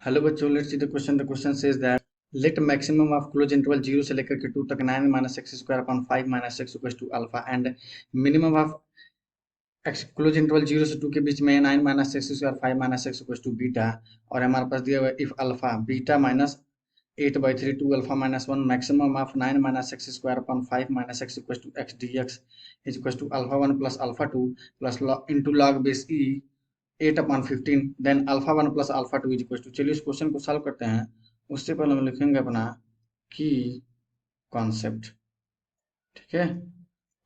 Hello बच्चों, let's see the question. The question says that let maximum of close interval 0 से लेकर के 2 तक 9 minus x square upon 5 minus x equals to alpha and minimum of x close interval 0 से 2 के बीच में 9 minus x square 5 minus x equals to beta. और हमारे पास दिया हुआ है if alpha beta minus 8/3 2 alpha minus 1 maximum of 9 minus x square upon 5 minus x equals to x dx is equals to alpha 1 plus alpha 2 plus into log base e 8/15 then alpha 1 plus alpha 2 is equal to. चलिए इस question को solve करते हैं। उससे पहले हम लिखेंगे अपना की कॉन्सेप्ट। ठीक है,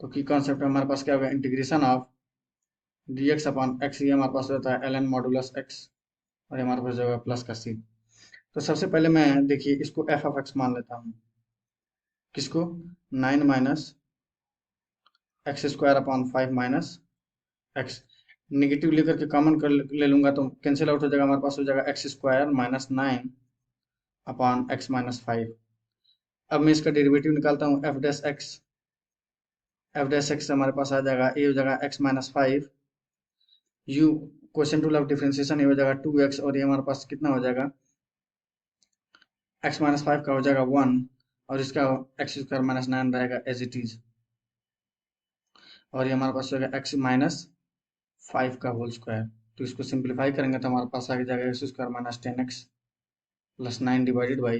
तो की कॉन्सेप्ट में हमारे पास क्या होगा, integration of dx upon x. ये हमारे पास रहता है ln मॉडुलस x और हमारे पास जो है प्लस का c। तो सबसे पहले मैं देखिए इसको f ऑफ x मान लेता हूँ। किसको? 9 minus x square upon 5 minus x. Negative लेकर के कॉमन कर ले लूंगा तो कैंसिल आउट हो जाएगा। हमारे पास हो जाएगा x square minus 9 upon x minus 5। अब मैं इसका डेरिवेटिव निकालता हूँ एफ डैश एक्स हमारे पास आ जाएगा, ए हो जाएगा x minus 5 you question two of differentiation, ये हो जाएगा 2x और ये हमारे पास कितना हो जाएगा, एक्स माइनस 5 का हो जाएगा 1 और इसका एक्स स्क्वायर माइनस 9 रहेगा एज इट इज। और ये हमारे पास हो जाएगा एक्स माइनस 5 का होल स्क्वायर। तो इसको सिंप्लीफाई करेंगे तो हमारे पास आ जाएगा x square minus 10x plus 9 divided by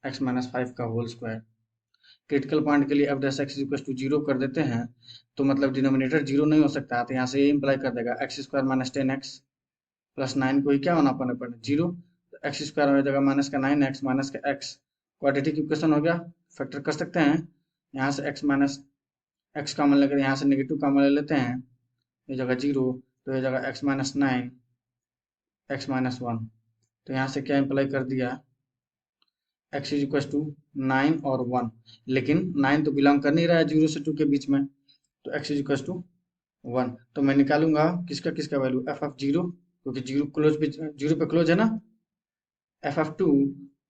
x minus 5 का होल स्क्वायर। क्रिटिकल पॉइंट के लिए f dash x equal to 0 कर देते हैं तो मतलब डिनोमिनेटर 0 नहीं हो सकता, तो यहाँ से ये इंप्लाई कर देगा x square minus 10x plus 9 को ही क्या होना पड़े 0। एक्स स्क्वायर हो जाएगा माइनस का 9x माइनस का x, क्वाड्रेटिक इक्वेशन हो गया। फैक्टर कर सकते हैं, यहाँ से x माइनस एक्स कॉमन लेकर यहाँ से नेगेटिव कॉमन ले लेते हैं, ये जगह 0 तो ये जगह x माइनस 9 एक्स माइनस 1। तो यहाँ से क्या इंप्लाई कर दिया, x इज इक्वल टू 9 और 1, लेकिन 9 तो बिलोंग कर नहीं रहा है 0 से 2 के बीच में, तो x इज इक्वल टू 1। तो मैं निकालूंगा किसका किसका वैल्यू, एफ ऑफ 0 क्योंकि 0 क्लोज पे 0 पे क्लोज है ना, एफ ऑफ 2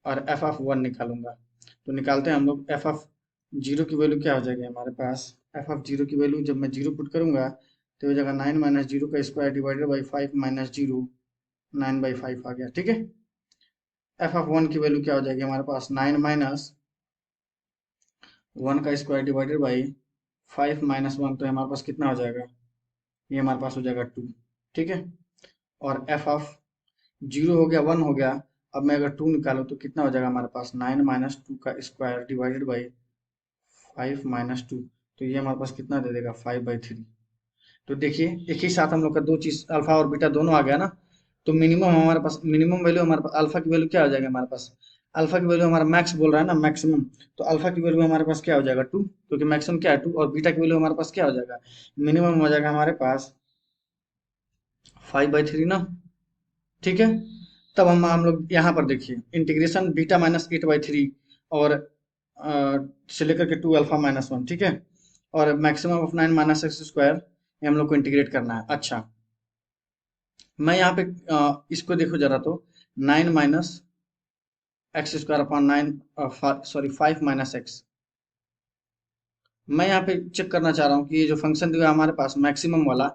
और एफ ऑफ 1 निकालूंगा। तो निकालते हैं हम लोग एफ ऑफ 0 की वैल्यू क्या हो जाएगी हमारे पास, एफ ऑफ 0 की वैल्यू जब मैं 0 पुट करूंगा तो हो जाएगा 9 माइनस 0 का स्क्वायर डिवाइडेड बाई 5 माइनस 0, 9/5 आ गया। ठीक है, एफ ऑफ 1 की वैल्यू क्या हो जाएगी हमारे पास, 9 माइनस 1 का स्क्वायर डिवाइडेड बाई 5 माइनस 1, तो हमारे पास कितना हो जाएगा, ये हमारे पास हो जाएगा 2। ठीक है, और एफ ऑफ 0 हो गया 1 हो गया। अब मैं अगर 2 निकालूं तो कितना हो जाएगा हमारे पास, 9 माइनस 2 का स्क्वायर डिवाइडेड बाई 5 माइनस 2, तो ये हमारे पास कितना दे देगा 5/3। तो देखिए एक ही साथ हम लोग का दो चीज अल्फा और बीटा दोनों आ गया ना, तो मिनिमम हमारे पास मिनिमम वैल्यू हमारे पास अल्फा की वैल्यू क्या हो जाएगी हमारे पास, अल्फा की वैल्यू हमारा मैक्स बोल रहा है ना मैक्सिमम, तो अल्फा की वैल्यू हमारे पास क्या हो जाएगा 2 क्योंकि मैक्सिमम क्या है 2, और बीटा की वैल्यू हमारे पास क्या हो जाएगा, मिनिमम हो जाएगा हमारे पास 5/3 ना। ठीक है, तब हम लोग यहाँ पर देखिए इंटीग्रेशन बीटा माइनस 8/3 और से लेकर के 2 अल्फा माइनस 1। ठीक है, और maximum of 9 minus x square ये हम लोग को इंटीग्रेट करना है। अच्छा, मैं यहाँ पे इसको देखो जरा, तो 9 minus x square upon 9 sorry 5 minus x, मैं यहाँ पे चेक करना चाह रहा हूँ कि ये जो फंक्शन दिया है हमारे पास मैक्सिमम वाला,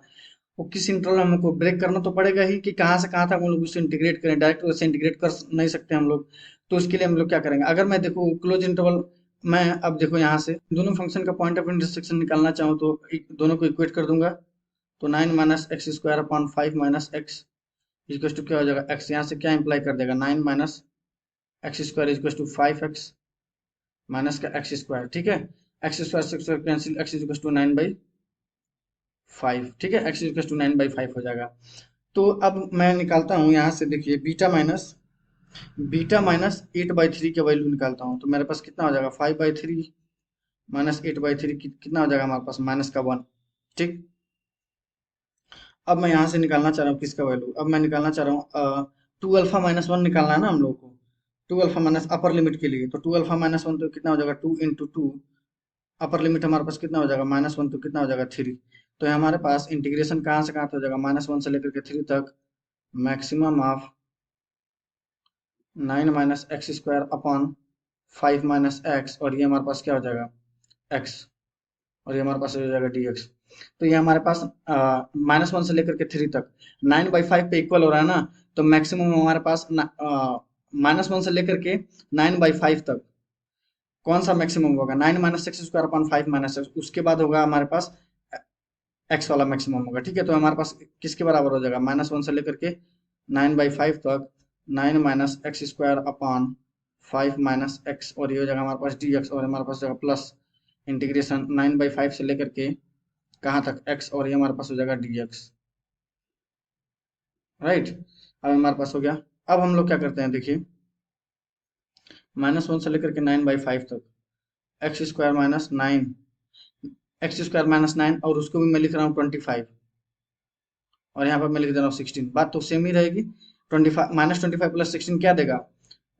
वो किस इंटरवल में हमको ब्रेक करना तो पड़ेगा ही कि कहाँ से कहाँ तक हम लोग उससे इंटीग्रेट करें, डायरेक्ट वैसे इंटीग्रेट कर नहीं सकते हम लोग। तो उसके लिए हम लोग क्या करेंगे, अगर मैं देखो क्लोज इंटरवल, मैं अब देखो यहाँ से दोनों फंक्शन का पॉइंट ऑफ इंटरसेक्शन निकालना चाहूँ तो दोनों को इक्वेट कर दूंगा। तो 9 minus x square upon 5 minus x equal to क्या हो जाएगा, एक्स यहाँ से क्या इंप्लाई कर देगा, 9 minus x square equal to 5x minus का एक्स स्क्वायर। ठीक है, एक्स स्क्वायर से square cancel, x equal to 9/5। ठीक है, एक्स इक्वल टू 9/5 हो जाएगा। तो अब मैं निकालता हूँ यहाँ से, देखिए बीटा माइनस 8/3 का वैल्यू निकालता हूँ तो मेरे पास कितना हो जाएगा, 5/3 माइनस 8/3 कितना हो जाएगा हमारे पास, माइनस का 1। ठीक, अब मैं यहाँ से निकालना चाह रहा हूँ किसका वैल्यू, अब मैं निकालना चाह रहा हूँ 2 अल्फा माइनस 1 निकालना है ना हम लोग को, 2 अल्फा माइनस अपर लिमिट के लिए। तो 2 अल्फा माइनस 1 तो कितना हो जाएगा, 2 इंटू 2, अपर लिमिट हमारे पास कितना हो जाएगा, -1 तो कितना हो जाएगा 3। तो हमारे पास इंटीग्रेशन कहाँ से कहाँ तक हो जाएगा, -1 से लेकर के 3 तक, maximum of 9 minus x square upon 5 minus x, और ये हमारे पास क्या हो जाएगा x, और ये हमारे पास हो जाएगा dx। तो ये हमारे पास -1 से लेकर के 3 तक 9/5 पे इक्वल हो रहा है ना, तो मैक्सिमम हमारे पास -1 से लेकर के 9/5 तक कौन सा मैक्सिमम होगा? 9 - x² / 5 - x, उसके बाद होगा हमारे पास एक्स वाला मैक्सिमम होगा। ठीक है, तो हमारे पास किसके बराबर हो जाएगा? -1 से लेकर के 9/5 तक 9 - x² / 5 - x, और ये हो जाएगा हमारे पास dx, और हमारे पास हो जाएगा प्लस इंटीग्रेशन 9/5 से लेकर के कहाँ तक? x, और ये हमारे पास हो जाएगा dx। राइट, अब हमारे पास हो गया। अब हम लोग क्या करते हैं, देखिए -1 से लेकर के 9/5 तक x² - 9 और उसको भी मैं लिख रहा हूँ 25, और यहाँ पर मैं लिख दे रहा हूँ 16। बात तो सेम ही रहेगी। 25 - 25 + 16 क्या देगा?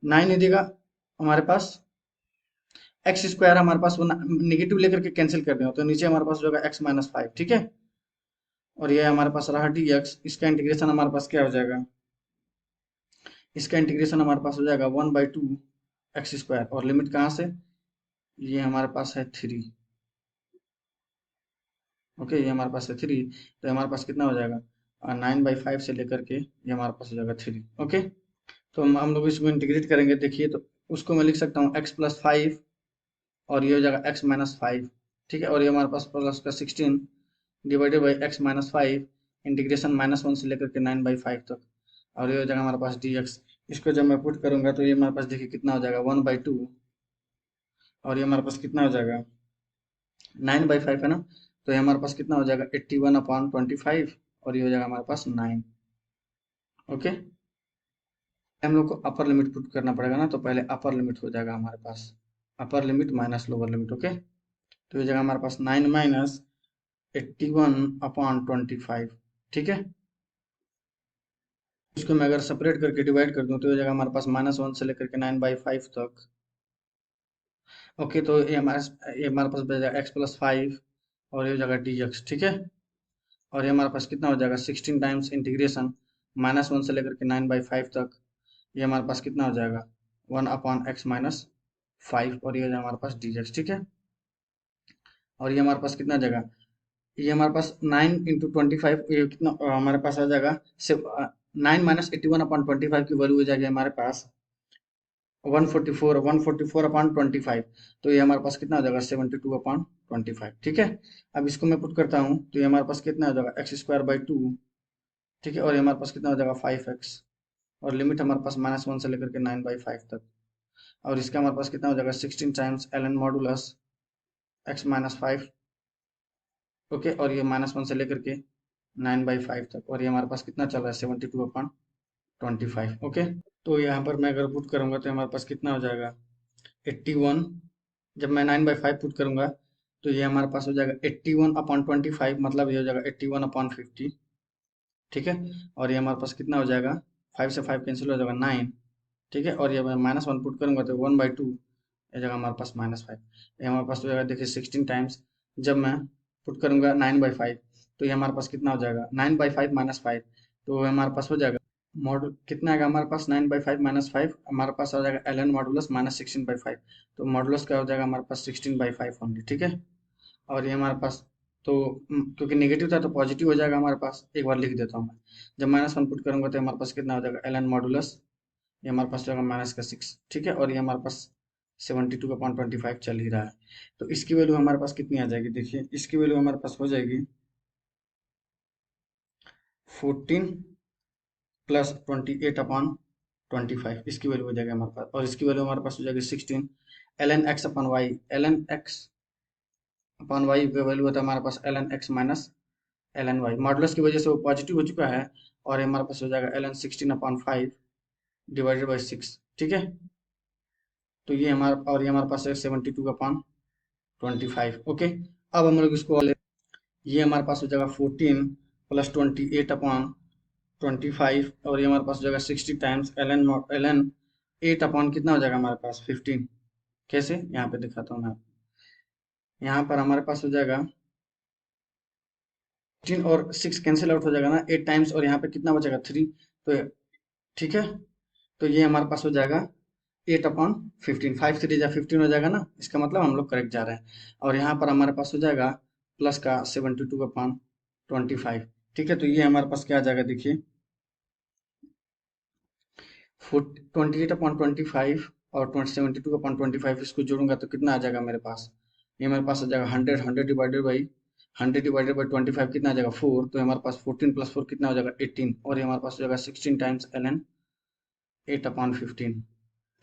9 ही देगा हमारे पास। x² हमारे पास वो निगेटिव लेकर के कैंसिल कर देंगे, तो नीचे हमारे पास जो होगा x - 5। ठीक है, और ये हमारे पास रहा dx। इसका इंटीग्रेशन हमारे पास क्या हो जाएगा? इसका इंटीग्रेशन हमारे पास हो जाएगा 1/2 x², और लिमिट कहाँ से? ये हमारे पास है 3। ओके, ये हमारे पास है 3, तो हमारे पास कितना हो जाएगा? 9/5 से लेकर के ये हमारे पास हो जाएगा 3। ओके, तो हम लोग इसको इंटीग्रेट करेंगे। देखिए, तो उसको मैं लिख सकता हूँ x + 5, और ये हो जाएगा x - 5। ठीक है, और ये हमारे पास प्लस का 16 डिवाइडेड बाई x - 5 इंटीग्रेशन -1 से लेकर के 9/5 तक, और ये हो जाएगा हमारे पास dx। इसको जब मैं पुट करूंगा तो ये हमारे पास देखिए कितना हो जाएगा? 1/2, और ये हमारे पास कितना हो जाएगा? 9/5 है ना, तो ये हमारे पास कितना हो जाएगा? 81/25, और ये हो जाएगा हमारे पास 9। ओके, हम लोग को अपर लिमिट पुट करना पड़ेगा ना, तो पहले अपर लिमिट हो जाएगा हमारे पास, upper limit minus lower limit. Okay, तो ये जाएगा हमारे पास 9 - 81/25। ठीक है, इसको मैं अगर सेपरेट करके डिवाइड कर दूं तो ये जाएगा हमारे पास -1 से लेकर के 9/5 तक। ओके, तो ये हमारे पास बच जाएगा x + 5, और ये हो जाएगा dx। ठीक है, और ये हमारे पास कितना हो जाएगा? 16 टाइम्स इंटीग्रेशन -1 से लेकर के 9/5 तक, ये हमारे पास कितना हो जाएगा? 1/x - 5, और ये हो जाएगा हमारे पास dx। ठीक है, और ये हमारे पास कितना आ जाएगा? ये हमारे पास 9 × 25, ये कितना हमारे पास आ जाएगा? 9 - 81/25 की वैल्यू हो जाएगी हमारे पास 144/25। तो ये हमारे पास कितना हो जाएगा? 72/25। ठीक है, अब इसको मैं पुट करता हूँ तो ये हमारे पास कितना हो जाएगा? x²/2। ठीक है, और ये हमारे पास कितना हो जाएगा? 5x, और लिमिट हमारे पास -1 से लेकर के 9/5 तक, और इसका हमारे पास कितना हो जाएगा? 16 times ln modulus x - 5। Okay, और ये -1 से लेकर के 9/5 तक, और ये हमारे पास कितना चल रहा है? 72/25। ओके, तो यहाँ पर मैं अगर पुट करूंगा तो हमारे पास कितना हो जाएगा? 81। जब मैं 9/5 पुट करूंगा तो ये हमारे पास हो जाएगा 81/25, मतलब ये हो जाएगा 81/50। ठीक है, और ये हमारे पास कितना हो जाएगा? 5 से 5 कैंसिल हो जाएगा 9। ठीक है, और ये मैं -1 पुट करूंगा तो 1/2, ये जगह हमारे पास -5, ये हमारे पास हो जाएगा देखिए 16 टाइम्स। जब मैं पुट करूंगा 9/5 तो ये हमारे पास कितना हो जाएगा? 9/5 - 5, तो हमारे पास हो जाएगा मॉडल कितना आएगा हमारे पास? 9/5 - 5 हमारे पास आ जाएगा ln मॉडुलस -16/5, तो मॉडुलस क्या हो जाएगा हमारे पास? 16/5 ओनली। ठीक है, और ये हमारे पास तो क्योंकि नेगेटिव था तो पॉजिटिव हो जाएगा हमारे पास। एक बार लिख देता हूँ मैं। जब -1 पुट करूंगा तो हमारे पास कितना हो जाएगा? ln मॉडुलस, ये हमारे पास जाएगा -6। ठीक है, और ये हमारे पास 72/25 चल ही रहा है, तो इसकी वैल्यू हमारे पास कितनी आ जाएगी? देखिए, इसकी वैल्यू हमारे पास हो जाएगी 14 + 28/25, इसकी वैल्यू हो जाएगी हमारे पास, और इसकी वैल्यू हमारे पास हो जाएगी 16 ln x/y। ln x/y की वैल्यू होता है हमारे पास ln x - ln y। Modulus की वजह से वो पॉजिटिव हो चुका है, और ये हमारे पास हो जाएगा ln 16/5 डिवाइडेड बाई 6। ठीक है, तो ये हमारा, और ये हमारे पास है 72/25। ओके, अब हम लोग इसको ये हमारे पास हो जाएगा 14 + 28/25, और ये हमारे पास हो जाएगा 60 टाइम्स ln 8 अपॉन कितना हो जाएगा हमारे पास? 15। कैसे? यहाँ पे दिखाता हूँ मैं आपको। यहाँ पर हमारे पास हो जाएगा 15 और 6 कैंसिल आउट हो जाएगा ना 8 टाइम्स, और यहाँ पे कितना बचेगा? 3। तो ठीक है, तो ये हमारे पास हो जाएगा 8/15। 5 3 जा 15 हो जाएगा ना, इसका मतलब हम लोग करेक्ट जा रहे हैं। और यहाँ पर हमारे पास हो जाएगा प्लस का 72/25। ठीक है, तो ये हमारे पास क्या आ जाएगा? देखिए, 28/25 और 72/25 इसको जोड़ूंगा तो कितना आ जाएगा मेरे पास? ये मेरे पास आ जाएगा 100, 100 डिवाइडेड बाई 25 कितना आ जाएगा 4, तो हमारे पास 14 + 4 कितना हो जाएगा 18, और ये हमारे पास हो जाएगा 16 टाइम्स ln 8/15।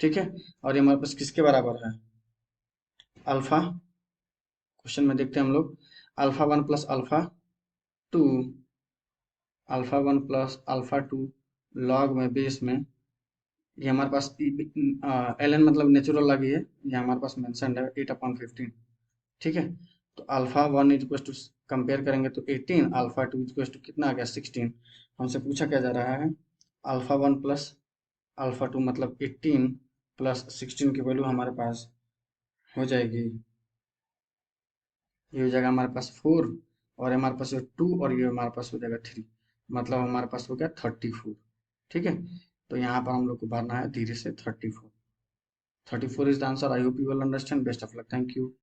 ठीक है, और ये हमारे पास किसके बराबर है? अल्फा। क्वेश्चन में देखते हैं हम लोग, α1 + α2, α1 + α2 लॉग में बेस में, ये हमारे पास ln मतलब नेचुरल लॉग ही है, ये हमारे पास मेंशन है 8/15। ठीक है, तो α1 इक्वल टू कंपेयर करेंगे तो 18, α2 इक्वल टू कितना आ गया 16। हमसे पूछा क्या जा रहा है? α1 + α2 मतलब 18 + 16 की वैल्यू हमारे पास हो जाएगी, ये हो जाएगा हमारे पास 4, और हमारे पास 2, और ये हमारे पास हो जाएगा 3, मतलब हमारे पास हो गया 34। ठीक है, तो यहाँ पर हम लोग को भरना है धीरे से 34। 34 is the answer. I hope you will understand. Best of luck. Thank you.